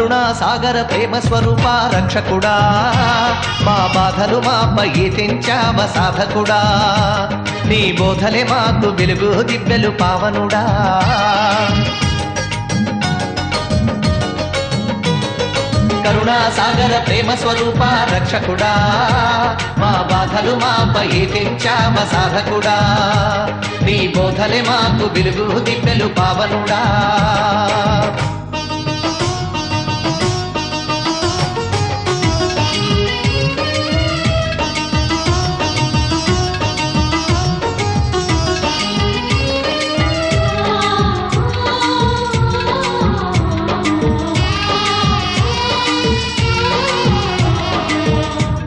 కరుణా సాగర ప్రేమ స్వరూప రక్షకుడా మా బాధలు మాపై తెంచావ సాధకుడా నీ బోధలే మాకు వెలుగు దివ్యలు పావనుడా కరుణా సాగర ప్రేమ స్వరూప రక్షకుడా మా బాధలు మాపై తెంచావ సాధకుడా నీ బోధలే మాకు వెలుగు దివ్యలు పావనుడా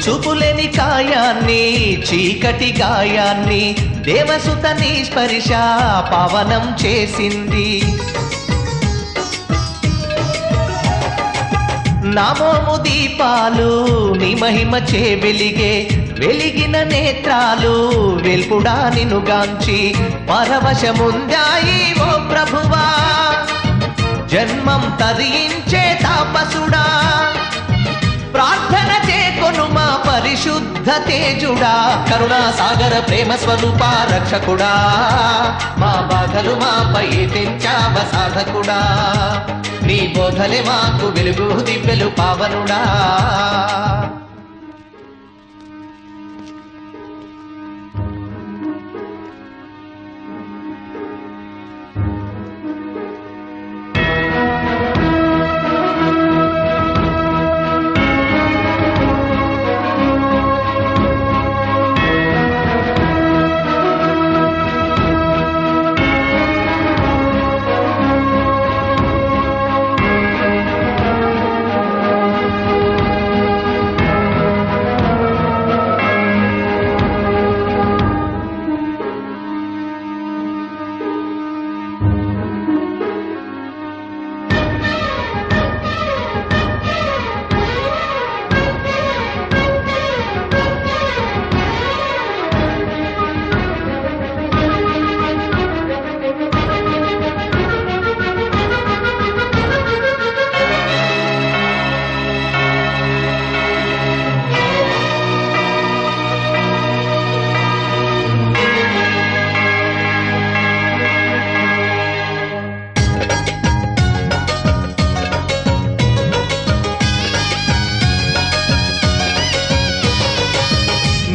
చూపులేని కాయాన్ని చీకటి గాయాన్ని దేవసుతని స్పర్శ పావనం చేసింది నామోము దీపాలు నీ మహిమ చే వెలిగిన నేత్రాలు వెల్పుడా నినుగాంచి పరవశముందాయి ఓ ప్రభువా జన్మం తరించే తాపసుడా ప్రార్థన చేకొను మా పరిశుద్ధ తేజుడా కరుణా సాగర ప్రేమ స్వరూప రక్షకుడా మా బాధలు మాపై తెంచావ సాధకుడా నీ బోధలే మాకు వెలుగు దివ్యలు పావనుడా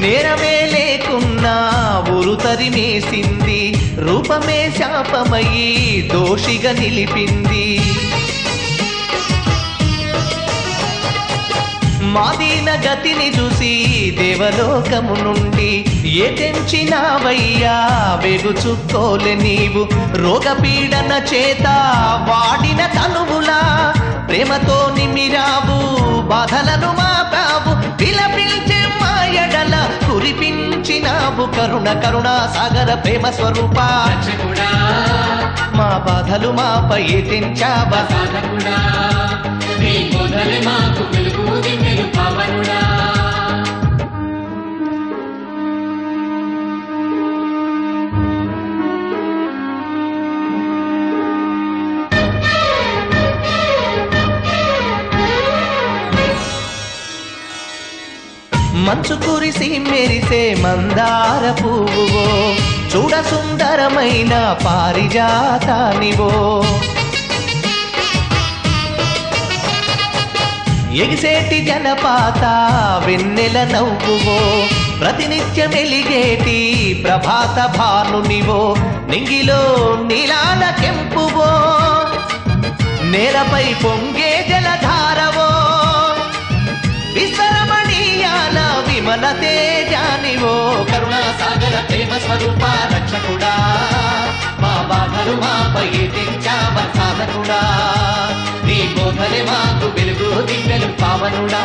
నేరమే లేకున్నా ఊరు తరిమేసింది రూపమే శాపమయ్యి దోషిగా నిలిపింది మాదీన గతిని చూసి దేవలోకము నుండి ఏ తెంచినావయ్యా వెగు చుక్కోలే నీవు రోగపీడన చేత వాడిన తనువులా ప్రేమతో నిమిరావు బాధలను మాపావు విలపించే మాయడల కురిపించినావు కరుణా సాగర ప్రేమ స్వరూప రక్షకుడా మా బాధలు మాపై తెంచావ సాధకుడా నీ బోధలే మాకు వెలుగు దివ్యలు పావనుడా మంచు కురిసి మెరిసే మందార పువ్వువో చూడ సుందరమైన పారిజాతానివో ఎగిసేటి జలపాత వెన్నెల నవ్వువో ప్రతినిత్యం ఎలిగేటి ప్రభాత భానునివో నింగిలో నీలాల కెంపువో నేలపై పొంగే జలధారవో విశ్వరమణీయాల విమల తేజానివో కరుణా సాగర ప్రేమ స్వరూప రక్షకుడా మా బాధలు మాపై తెంచావ సాధకుడా నీ బోధలే మాకు వెలుగు దివ్యలు పావనుడా